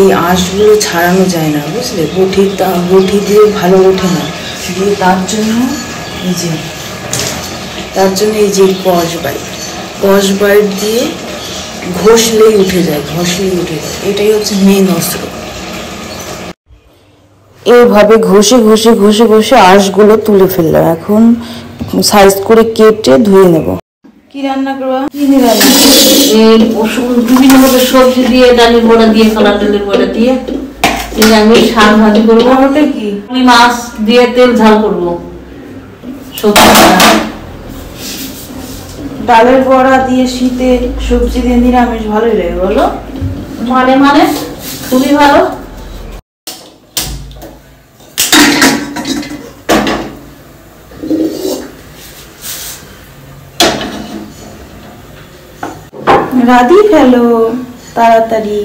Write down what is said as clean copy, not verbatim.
এই আঁশগুলো ছাড়ানো যায় না, বুঝলে? বটি দিয়ে ভালো ওঠে না, দিয়ে তার জন্য এই যে কস বাইট দিয়ে ঘষলেই উঠে যায়, এটাই হচ্ছে মেন অস্ত্র। এইভাবে ঘষে ঘষে ঘষে ঘষে আঁশগুলো তুলে ফেললাম। এখন সাইজ করে কেটে ধুয়ে নেব। কি রান্না করবা? কি রান্না? এই বিভিন্ন রকমের সবজি দিয়ে, ডালের বড়া দিয়ে, কলার ডালের বড়া দিয়ে আমি শাক ভাজি করবো। ওটা কি? মাছ দিয়ে তেল ঝাল করবো। ডালের বড়া দিয়ে শীতে সবজি দিয়ে নিরামিষ ভালোই লাগে বলো? মানে খুবই ভালো। রাধি ফেলো তাড়াতাড়ি।